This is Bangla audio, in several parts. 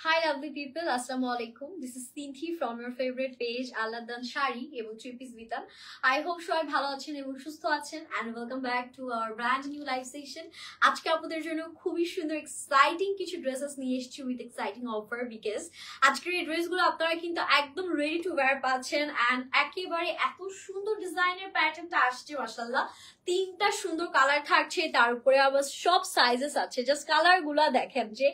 Hi lovely people, Assalamu alaikum. This is Sinthi from your favorite page Aladan Shari এবং Three Piece Vitan. I hope সবাই ভালো আছেন এবং সুস্থ আছেন and welcome back to our brand new live session. আজকে আপনাদের জন্য খুবই সুন্দর এক্সাইটিং কিছু ড্রেসেস নিয়ে এসেছি with exciting offer because আজকের এই ড্রেসগুলো আপনারা কিন্তু একদম রেডি টু ওয়্যার পাচ্ছেন and একেবারে এত সুন্দর ডিজাইনের প্যাটার্নটা আসছে মাশাআল্লাহ। তিনটা সুন্দর কালার থাকছে, তার উপরে আবার সব সাইজেস আছে। জাস্ট কালারগুলো দেখেন যে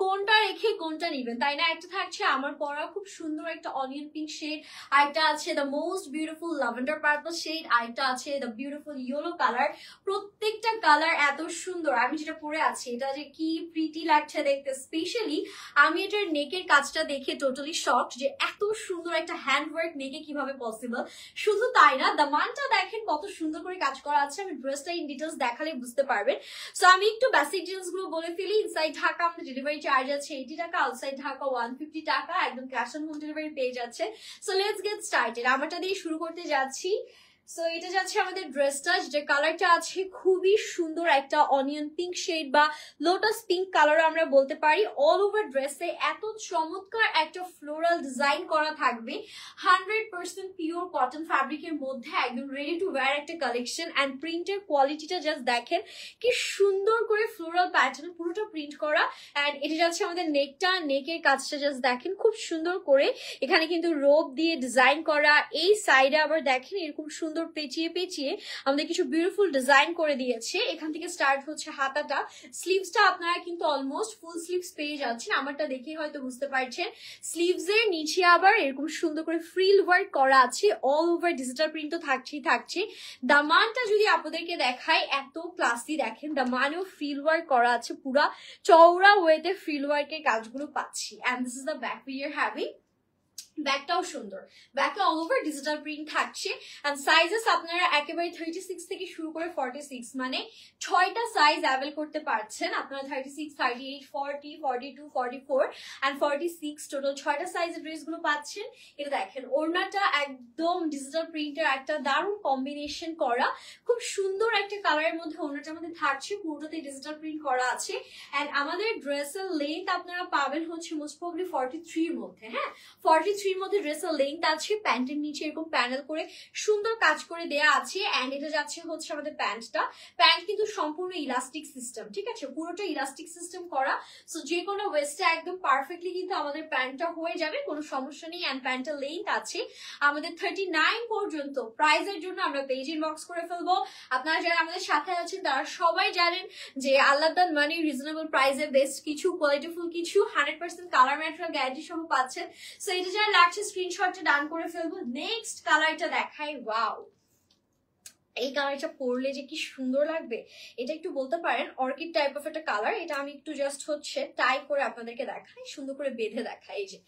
কোনটা রেখে কোনটা নিবেন, তাই না? একটা থাকছে আমার পরা খুব সুন্দর একটা অনিয়ন পিঙ্ক শেড, আরেকটা আছে the most beautiful lavender purple shade, আরেকটা আছে দ্য বিউটিফুল ইয়েলো কালার। প্রত্যেকটা কালার এত সুন্দর। আমি যেটা পরে আছি এটা যে কি প্রিটি লাগছে দেখতে, স্পেশালি আমি এটার নেকের কাজটা দেখে টোটালি শকড যে এত সুন্দর একটা হ্যান্ডওয়ার্ক নেকে কিভাবে পসিবল। শুধু তাই না, দামানটা দেখেন কত সুন্দর করে কাজ করা আছে। আমি ড্রেসটা ইন ডিটেলস দেখালে বুঝতে পারবেন। সো আমি একটু বেসিক ডিটেলস গুলো বলে ফেলি। ইনসাইড ঢাকা আমাদের ডেলিভারি চার্জ আছে 80 টাকা, আউটসাইড ঢাকা 150 টাকা, একদম ক্যাশ অন হোম ডেলিভারি পেয়ে যাচ্ছে। So let's get started. আমারটা দিয়ে শুরু করতে যাচ্ছি। সো এটা যাচ্ছে আমাদের ড্রেসটা, যেটা কালারটা আছে খুবই সুন্দর একটা অনিয়ন পিঙ্ক শেড বা লোটাস পিঙ্ক কালার আমরা বলতে পারি। অল ওভার ড্রেসে এত চমৎকার একটা ফ্লোরাল ডিজাইন করা থাকবে, 100% পিওর কটন ফ্যাব্রিকের মধ্যে একদম রেডি টু ওয়্যার একটা কালেকশন। অ্যান্ড প্রিন্টের কোয়ালিটিটা জাস্ট দেখেন কি সুন্দর করে ফ্লোরাল প্যাটার্ন পুরোটা প্রিন্ট করা। অ্যান্ড এটা যাচ্ছে আমাদের নেকটা, নেকের কাজটা জাস্ট দেখেন খুব সুন্দর করে এখানে কিন্তু রোপ দিয়ে ডিজাইন করা। এই সাইডে আবার দেখেন এরকম সুন্দর পেঁচিয়ে পেঁচিয়ে আমাদের কিছু বিউটিফুল ডিজাইন করে দিয়েছে। এখান থেকে স্টার্ট হচ্ছে হাতাটা। স্লিভসটা আপনারা কিন্তু অলমোস্ট ফুল স্লিভস পেয়ে যাচ্ছেন, আমারটা দেখে হয়তো বুঝতে পারছেন। স্লিভস এর নিচে আবার এরকম সুন্দর করে ফ্রিল ওয়ার্ক করা আছে, অল ওভার ডিজিটাল প্রিন্ট তো থাকছেই থাকছে। দামানটা যদি আপনাদেরকে দেখায় এত ক্লাসি, দেখেন দামানেও ফ্রিল ওয়ার্ক করা আছে, পুরা চওড়া ওয়েতে ফ্রিল ওয়ার্কের কাজগুলো পাচ্ছি। And this is the back we are having. ব্যাকটাও সুন্দর, ব্যাকে অল ওভার ডিজিটাল প্রিন্ট থাকছে। এন্ড সাইজেস আপনারা একেবারে 36 থেকে শুরু করে 46, মানে 6টা সাইজ অ্যাভেল করতে পারছেন আপনারা। 36, 38, 40, 42, 44 এন্ড 46, টোটাল 6টা সাইজের ড্রেসগুলো পাচ্ছেন। এটা দেখেন ওড়নাটা একদম ডিজিটাল প্রিন্টের একটা দারুণ কম্বিনেশন করা, খুব সুন্দর একটা কালারের মধ্যে ওড়নাটার মধ্যে থাকছে, পুরোটাতে ডিজিটাল প্রিন্ট করা আছে। এন্ড আমাদের ড্রেসের লেন্থ আপনারা পাবেন হচ্ছে মোস্ট প্রবাবলি 43 এর মধ্যে। হ্যাঁ, 43 এর মধ্যে ড্রেসের লেন্থ আছে। প্যান্টের নিচে এরকম প্যানেল করে সুন্দর কাজ করে দেয়া আছে। এন্ড এটা যাচ্ছে হচ্ছে আমাদের প্যান্টটা। প্যান্ট কিন্তু সম্পূর্ণ ইলাস্টিক সিস্টেম, ঠিক আছে, পুরোটা ইলাস্টিক সিস্টেম করা। সো যে কোনো ওয়েস্টে একদম পারফেক্টলি কিন্তু আমাদের প্যান্টটা হয়ে যাবে, কোনো সমস্যা নেই। এন্ড প্যান্টের লেন্থ আছে আমাদের 39 পর্যন্ত। প্রাইজের জন্য আমরা পেজ ইনবক্স করে ফেলবো। আপনারা যারা আমাদের সাথে আছেন তারা সবাই জানেন যে আল্লাহদান মানি রিজনেবল প্রাইসে বেস্ট কিছু কোয়ালিটিফুল কিছু 100% কালার ম্যাটেরিয়াল গ্যারান্টি সহ পাচ্ছেন। সো এটা যারা লাগছে স্ক্রিনশটটা ডান করে ফেলবো। নেক্সট কালারটা দেখাই। ওয়াও, এই কালারটা পরলে যে কি সুন্দর লাগবে, এটা একটু বলতে পারেন অর্কিড টাইপ অফ একটা কালার। এটা আমি একটু জাস্ট হচ্ছে টাই করে আপনাদেরকে দেখাই, সুন্দর করে বেঁধে দেখাই। এই যে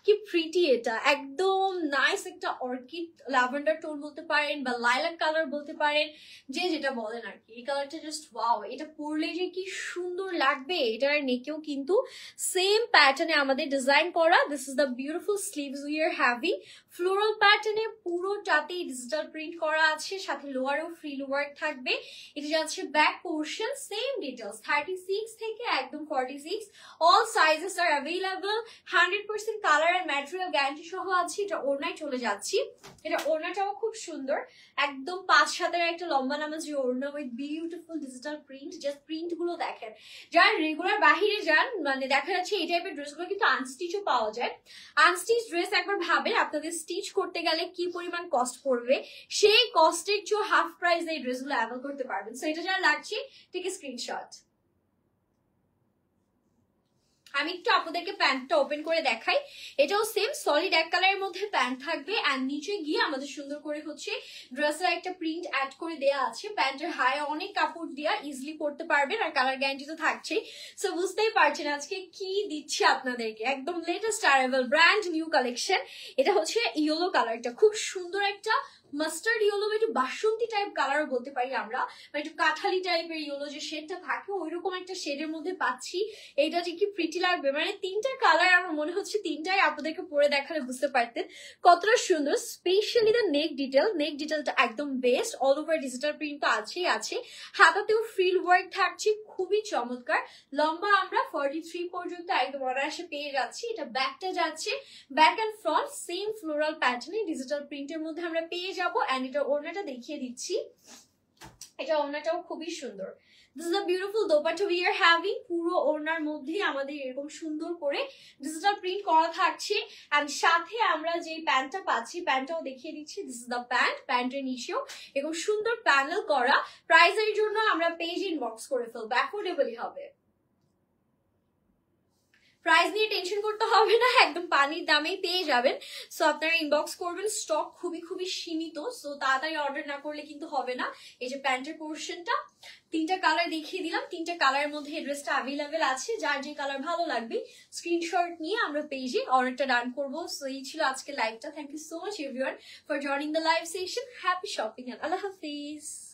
কি প্রিটি, এটা একদম নাইস একটা অর্কিড ল্যাভেন্ডার টোন বলতে পারেন বা লাইলাক কালার বলতে পারেন, যে যেটা বলেন আর কি। এই কালারটা জাস্ট ওয়াও, এটা পরলে যে কি সুন্দর লাগবে। এটার নেকেও কিন্তু সেম প্যাটার্নে আমাদের ডিজাইন করা। This is the beautiful sleeves we are having. Floral প্যাটার্নে পুরোটাতেই ডিজিটাল প্রিন্ট করা আছে, সাথে লোয়ারেও ফ্রিল ওয়ার্ক থাকবে। এটা যাচ্ছে ব্যাক পোর্শন, সেম ডিটেলস 36 থেকে একদম 46। All sizes are available, 100% colour and material guarantee সহ আছে। এটা ওড়নায় চলে যাচ্ছি। এটা ওড়নাটাও খুব সুন্দর, একদম 5 হাতের একটা লম্বা নামাজি ওড়না with beautiful digital print. Just print গুলো দেখেন। যারা রেগুলার বাহিরে যান, মানে দেখা যাচ্ছে এই টাইপের ড্রেসগুলো কিন্তু আনস্টিচও পাওয়া যায়। আনস্টিচ ড্রেস একবার ভাবেন আপনাদের স্টিচ করতে গেলে কি পরিমাণ কস্ট পড়বে, সেই কস্টের চেয়ে হাফ প্রাইস এই ড্রেসগুলো অ্যাভেল করতে পারবেন। সো এটা যারা লাগছে ঠিক স্ক্রিনশট। আমি একটু আপনাদেরকে প্যান্টটা ওপেন করে দেখাই। এটাও সেম সলিড এক কালারের মধ্যে প্যান্ট থাকবে। অ্যান্ড নিচে গিয়ে আমাদের সুন্দর করে হচ্ছে ড্রেসের একটা প্রিন্ট অ্যাড করে দেওয়া আছে। প্যান্টের হায়ে অনেক কাপড় দিয়া ইজিলি পরতে পারবেন, আর কালার গ্যারান্টি তো থাকছেই। সো বুঝতেই পারছেন আজকে কি দিচ্ছি আপনাদেরকে, একদম latest arrival brand new collection. এটা হচ্ছে ইয়েলো কালারটা, খুব সুন্দর একটা মাস্টার্ড ইয়েলো বা একটু বাসন্তী টাইপ কালার বলতে পারি আমরা, বা একটু কাঠালি টাইপের ইয়েলো যে শেডটা থাকে ওইরকম একটা শেডের মধ্যে পাচ্ছি। এটা যে কি প্রিটি লাগবে, মানে তিনটা কালার আমার মনে হচ্ছে তিনটাই আপনাদেরকে পরে দেখালে বুঝতে পারতেন কতটা সুন্দর। স্পেশালি দ্য নেক ডিটেলটা একদম best, all over digital print তো আছেই আছে, হাতাতেও ফ্রিল ওয়ার্ক থাকছে, খুবই চমৎকার। লম্বা আমরা 43 পর্যন্ত একদম অনায়াসে পেয়ে যাচ্ছি। এটা ব্যাকটা যাচ্ছে back and front same floral প্যাটার্নে ডিজিটাল প্রিন্টের মধ্যে আমরা পেয়ে যাবো। অ্যান্ড এটা ওড়নাটা দেখিয়ে দিচ্ছি, এটা ওড়নাটাও খুবই সুন্দর। This is the beautiful dupatta we are having. পুরো ওড়নার মধ্যে আমাদের এরকম সুন্দর করে ডিজিটাল প্রিন্ট করা থাকছে। এন্ড সাথে আমরা যে প্যান্টটা পাচ্ছি প্যান্টটাও দেখিয়ে দিচ্ছি। দিস ইজ দ্য প্যান্ট, প্যান্টের নিচেও এরকম সুন্দর প্যানেল করা। প্রাইসের জন্য আমরা পেজ ইনবক্স করে ফেলবো, অ্যাফোর্ডেবলই হবে। প্রাইস নিয়ে টেনশন করতে হবে না, একদম পানির দামেই পেয়ে যাবেন। সো আপনারা ইনবক্স করবেন, স্টক খুবই সীমিত, সো তাড়াতাড়ি অর্ডার না করলে কিন্তু হবে না। এই যে প্যান্টের পোর্শনটা, তিনটা কালার দেখিয়ে দিলাম, তিনটা কালারের মধ্যে এই ড্রেসটা অ্যাভেলেবেল আছে। যার যে কালার ভালো লাগবে স্ক্রিনশট নিয়ে আমরা পেজে অর্ডারটা ডান করবো। সো এই ছিল আজকে লাইভটা। Thank you so much everyone for joining the live session. Happy shopping and আল্লাহ হাফিজ।